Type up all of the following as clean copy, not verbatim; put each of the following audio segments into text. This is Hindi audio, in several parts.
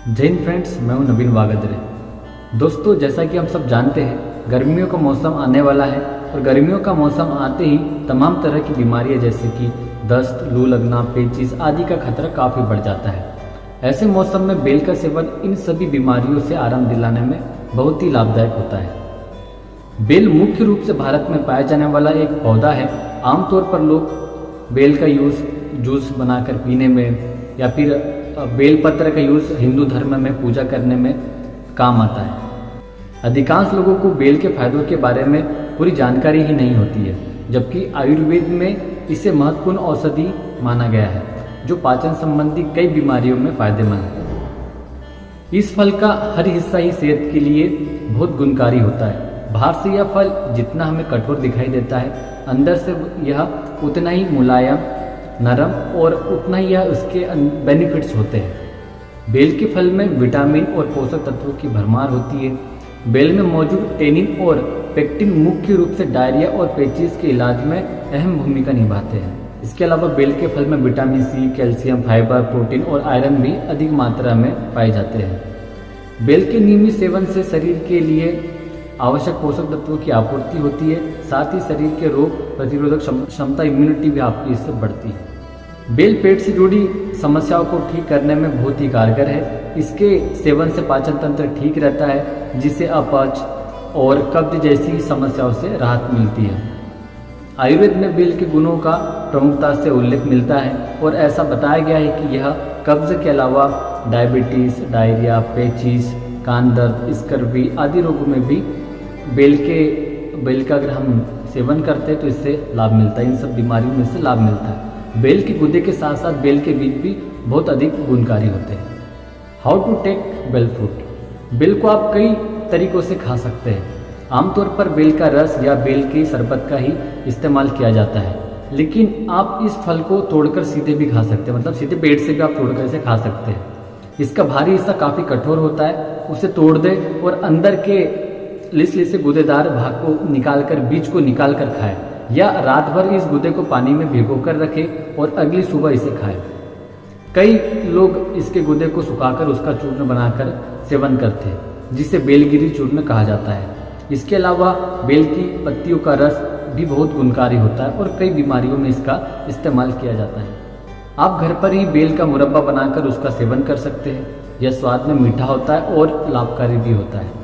जय हिंद फ्रेंड्स, मैं हूं नवीन वागदरे। दोस्तों, जैसा कि हम सब जानते हैं, गर्मियों का मौसम आने वाला है और गर्मियों का मौसम आते ही तमाम तरह की बीमारियां जैसे कि दस्त, लू लगना, पेचिश आदि का खतरा काफ़ी बढ़ जाता है। ऐसे मौसम में बेल का सेवन इन सभी बीमारियों से आराम दिलाने में बहुत ही लाभदायक होता है। बेल मुख्य रूप से भारत में पाया जाने वाला एक पौधा है। आमतौर पर लोग बेल का यूज़ जूस बनाकर पीने में या फिर बेलपत्र का यूज़ हिंदू धर्म में पूजा करने में काम आता है। अधिकांश लोगों को बेल के फायदों के बारे में पूरी जानकारी ही नहीं होती है, जबकि आयुर्वेद में इसे महत्वपूर्ण औषधि माना गया है जो पाचन संबंधी कई बीमारियों में फायदेमंद है। इस फल का हर हिस्सा ही सेहत के लिए बहुत गुणकारी होता है। बाहर से यह फल जितना हमें कठोर दिखाई देता है, अंदर से यह उतना ही मुलायम, नरम और उतना ही यह उसके बेनिफिट्स होते हैं। बेल के फल में विटामिन और पोषक तत्वों की भरमार होती है। बेल में मौजूद टेनिन और पेक्टिन मुख्य रूप से डायरिया और पेचिश के इलाज में अहम भूमिका निभाते हैं। इसके अलावा बेल के फल में vitamin C, calcium, fibre, protein और आयरन भी अधिक मात्रा में पाए जाते हैं। बेल के नियमित सेवन से शरीर के लिए आवश्यक पोषक तत्वों की आपूर्ति होती है। साथ ही शरीर के रोग प्रतिरोधक क्षमता, इम्यूनिटी भी आपकी इससे बढ़ती है। बेल पेट से जुड़ी समस्याओं को ठीक करने में बहुत ही कारगर है। इसके सेवन से पाचन तंत्र ठीक रहता है, जिससे अपच और कब्ज जैसी समस्याओं से राहत मिलती है। आयुर्वेद में बेल के गुणों का प्रमुखता से उल्लेख मिलता है और ऐसा बताया गया है कि यह कब्ज के अलावा डायबिटीज, डायरिया, पेचिश, कान दर्द, स्कर्वी आदि रोगों में भी बेल का अगर हम सेवन करते हैं तो इससे लाभ मिलता है। इन सब बीमारियों में से लाभ मिलता है। बेल के गुदे के साथ साथ बेल के बीज भी बहुत अधिक गुणकारी होते हैं। How to take bel fruit. बेल को आप कई तरीकों से खा सकते हैं। आमतौर पर बेल का रस या बेल के शरबत का ही इस्तेमाल किया जाता है, लेकिन आप इस फल को तोड़कर सीधे भी खा सकते हैं, मतलब सीधे पेड़ से भी आप तोड़कर इसे खा सकते हैं। इसका भारी हिस्सा काफ़ी कठोर होता है, उसे तोड़ दें और अंदर के लिस से गुदेदार भाग को निकालकर, बीज को निकाल कर खाएं, या रात भर इस गुदे को पानी में भिगोकर रखें और अगली सुबह इसे खाएं। कई लोग इसके गुदे को सुखाकर उसका चूर्ण बनाकर सेवन करते हैं, जिसे बेलगिरी चूर्ण कहा जाता है। इसके अलावा बेल की पत्तियों का रस भी बहुत गुणकारी होता है और कई बीमारियों में इसका इस्तेमाल किया जाता है। आप घर पर ही बेल का मुरब्बा बनाकर उसका सेवन कर सकते हैं। यह स्वाद में मीठा होता है और लाभकारी भी होता है।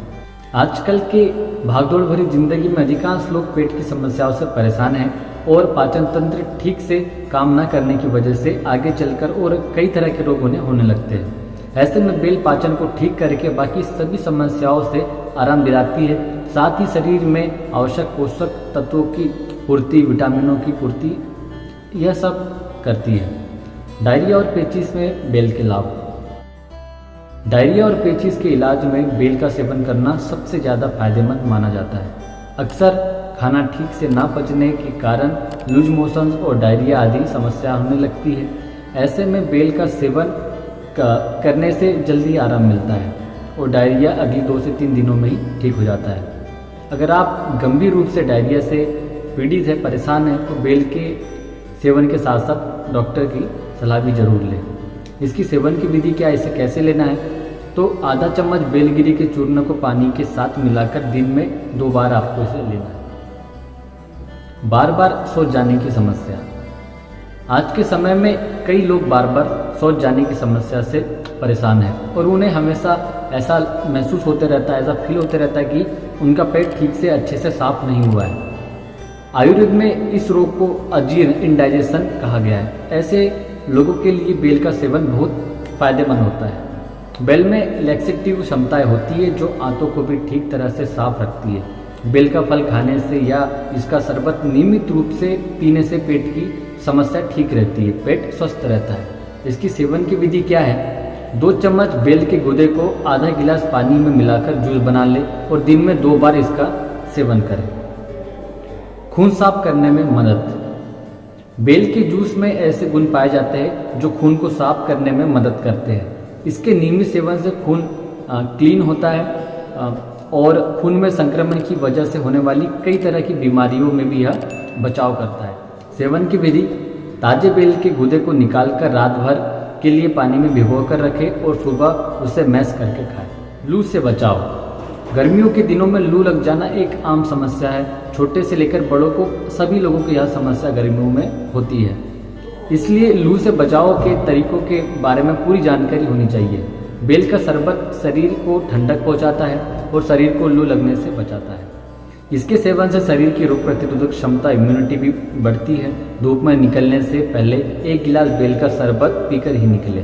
आजकल के भागदौड़ भरी जिंदगी में अधिकांश लोग पेट की समस्याओं से परेशान हैं और पाचन तंत्र ठीक से काम न करने की वजह से आगे चलकर और कई तरह के रोग उन्हें होने लगते हैं। ऐसे में बेल पाचन को ठीक करके बाकी सभी समस्याओं से आराम दिलाती है। साथ ही शरीर में आवश्यक पोषक तत्वों की पूर्ति, विटामिनों की पूर्ति, यह सब करती है। डायरिया और पेचिश में बेल के लाभ। डायरिया और पेचिश के इलाज में बेल का सेवन करना सबसे ज़्यादा फायदेमंद माना जाता है। अक्सर खाना ठीक से ना पचने के कारण लूज मोशंस और डायरिया आदि समस्या होने लगती है। ऐसे में बेल का सेवन करने से जल्दी आराम मिलता है और डायरिया अगले 2 से 3 दिनों में ही ठीक हो जाता है। अगर आप गंभीर रूप से डायरिया से पीड़ित है, परेशान है, तो बेल के सेवन के साथ साथ डॉक्टर की सलाह भी जरूर लें। इसकी सेवन की विधि क्या है, इसे कैसे लेना है, तो आधा चम्मच बेलगिरी के चूर्ण को पानी के साथ मिलाकर दिन में 2 बार आपको इसे लेना है। बार बार सोच जाने की समस्या। आज के समय में कई लोग बार बार सोच जाने की समस्या से परेशान हैं और उन्हें हमेशा ऐसा महसूस होते रहता है, ऐसा फील होते रहता है कि उनका पेट ठीक से अच्छे से साफ नहीं हुआ है। आयुर्वेद में इस रोग को अजीर्ण, इंडाइजेशन कहा गया है। ऐसे लोगों के लिए बेल का सेवन बहुत फायदेमंद होता है। बेल में लैक्सेटिव क्षमताएं होती है जो आंतों को भी ठीक तरह से साफ रखती है। बेल का फल खाने से या इसका शरबत नियमित रूप से पीने से पेट की समस्या ठीक रहती है, पेट स्वस्थ रहता है। इसकी सेवन की विधि क्या है, 2 चम्मच बेल के गुदे को आधा गिलास पानी में मिलाकर जूस बना ले और दिन में 2 बार इसका सेवन करें। खून साफ करने में मदद। बेल के जूस में ऐसे गुण पाए जाते हैं जो खून को साफ करने में मदद करते हैं। इसके नियमित सेवन से खून क्लीन होता है और खून में संक्रमण की वजह से होने वाली कई तरह की बीमारियों में भी यह बचाव करता है। सेवन की विधि, ताजे बेल के गूदे को निकालकर रात भर के लिए पानी में भिगो कर रखें और सुबह उसे मैश करके खाएं। लू से बचाव। गर्मियों के दिनों में लू लग जाना एक आम समस्या है। छोटे से लेकर बड़ों को सभी लोगों को यह समस्या गर्मियों में होती है। इसलिए लू से बचाव के तरीकों के बारे में पूरी जानकारी होनी चाहिए। बेल का शरबत शरीर को ठंडक पहुंचाता है और शरीर को लू लगने से बचाता है। इसके सेवन से शरीर की रोग प्रतिरोधक क्षमता इम्यूनिटी भी बढ़ती है। धूप में निकलने से पहले 1 गिलास बेल का शरबत पीकर ही निकले।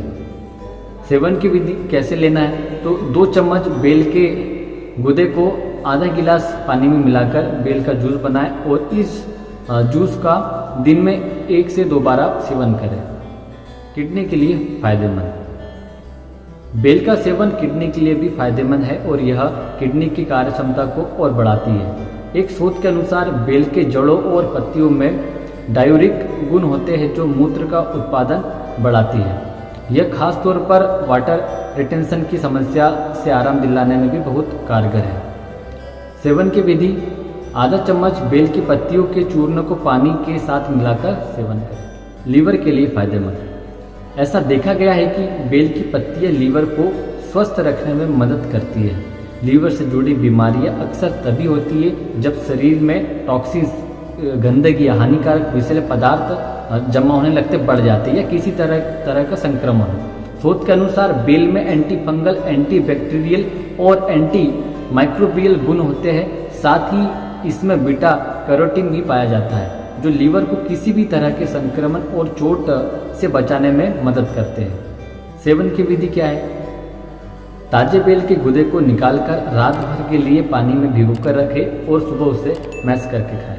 सेवन की विधि कैसे लेना है तो 2 चम्मच बेल के गुदे को आधा गिलास पानी में मिलाकर बेल का जूस बनाएं और इस जूस का दिन में 1 से 2 बार आप सेवन करें। किडनी के लिए फायदेमंद। बेल का सेवन किडनी के लिए भी फायदेमंद है और यह किडनी की कार्य क्षमता को और बढ़ाती है। एक शोध के अनुसार बेल के जड़ों और पत्तियों में डायूरिक गुण होते हैं जो मूत्र का उत्पादन बढ़ाती है। यह खास तौर पर वाटर रिटेंशन की समस्या से आराम दिलाने में भी बहुत कारगर है। सेवन की विधि। आधा चम्मच बेल की पत्तियों के चूर्ण को पानी के साथ मिलाकर सेवन करें। लीवर के लिए फायदेमंद। ऐसा देखा गया है कि बेल की पत्तियां लीवर को स्वस्थ रखने में मदद करती है। लीवर से जुड़ी बीमारियां अक्सर तभी होती है जब शरीर में टॉक्सिन्स, गंदगी या हानिकारक विषैले पदार्थ जमा होने लगते बढ़ जाते हैं या किसी तरह का संक्रमण हो। शोध के अनुसार बेल में एंटी फंगल, एंटी बैक्टीरियल और एंटी माइक्रोबियल गुण होते हैं। साथ ही इसमें बीटा कैरोटीन भी पाया जाता है जो लीवर को किसी भी तरह के संक्रमण और चोट से बचाने में मदद करते हैं। सेवन की विधि क्या है? ताजे बेल के गुदे को निकालकर रात भर के लिए पानी में भिगोकर रखें और सुबह उसे मैश करके खाएं।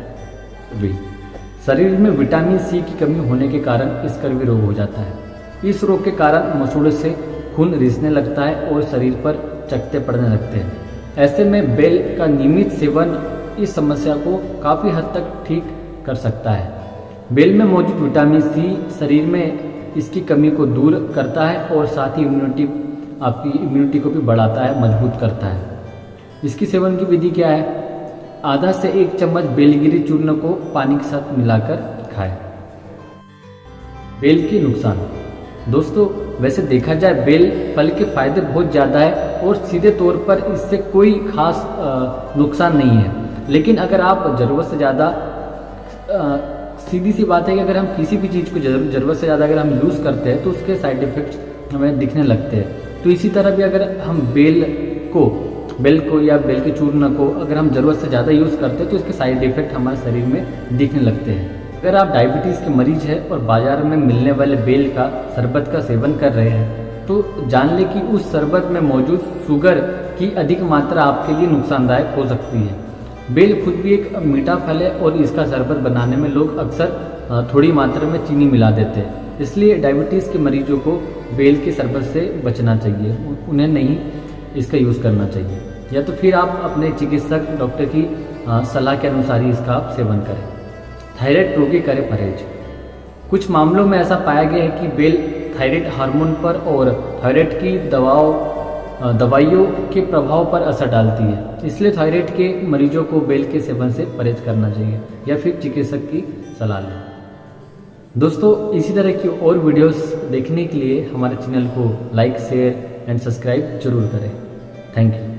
शरीर में विटामिन सी की कमी होने के कारण स्कर्वी रोग हो जाता है। इस रोग के कारण मसूड़े से खून रिसने लगता है और शरीर पर चकत्ते पड़ने लगते हैं। ऐसे में बेल का नियमित सेवन इस समस्या को काफ़ी हद तक ठीक कर सकता है। बेल में मौजूद विटामिन सी शरीर में इसकी कमी को दूर करता है और साथ ही आपकी इम्यूनिटी को भी बढ़ाता है, मजबूत करता है। इसकी सेवन की विधि क्या है? आधा से 1 चम्मच बेलगिरी चूर्ण को पानी के साथ मिलाकर खाएं। बेल के नुकसान। दोस्तों, वैसे देखा जाए बेल फल के फायदे बहुत ज़्यादा है और सीधे तौर पर इससे कोई खास नुकसान नहीं है। लेकिन अगर आप ज़रूरत से ज़्यादा, सीधी सी बात है कि अगर हम किसी भी चीज़ को ज़रूरत से ज़्यादा अगर हम यूज़ करते हैं तो उसके साइड इफ़ेक्ट्स हमें दिखने लगते हैं। तो इसी तरह भी अगर हम बेल को या बेल के चूर्ण को अगर हम ज़रूरत से ज़्यादा यूज़ करते हैं तो इसके साइड इफ़ेक्ट हमारे शरीर में दिखने लगते हैं। अगर आप डायबिटीज़ के मरीज हैं और बाज़ार में मिलने वाले बेल का शरबत का सेवन कर रहे हैं तो जान लें कि उस शरबत में मौजूद शुगर की अधिक मात्रा आपके लिए नुकसानदायक हो सकती है। बेल खुद भी एक मीठा फल है और इसका शरबत बनाने में लोग अक्सर थोड़ी मात्रा में चीनी मिला देते हैं। इसलिए डायबिटीज़ के मरीजों को बेल के शरबत से बचना चाहिए, उन्हें नहीं इसका यूज़ करना चाहिए। या तो फिर आप अपने चिकित्सक डॉक्टर की सलाह के अनुसार ही इसका आप सेवन करें। थायराइड रोगी करें परहेज। कुछ मामलों में ऐसा पाया गया है कि बेल थायराइड हार्मोन पर और थायराइड की दवाइयों के प्रभाव पर असर डालती है। इसलिए थायराइड के मरीजों को बेल के सेवन से परहेज करना चाहिए या फिर चिकित्सक की सलाह लें। दोस्तों, इसी तरह की और वीडियोस देखने के लिए हमारे चैनल को लाइक, शेयर एंड सब्सक्राइब जरूर करें। Thank you.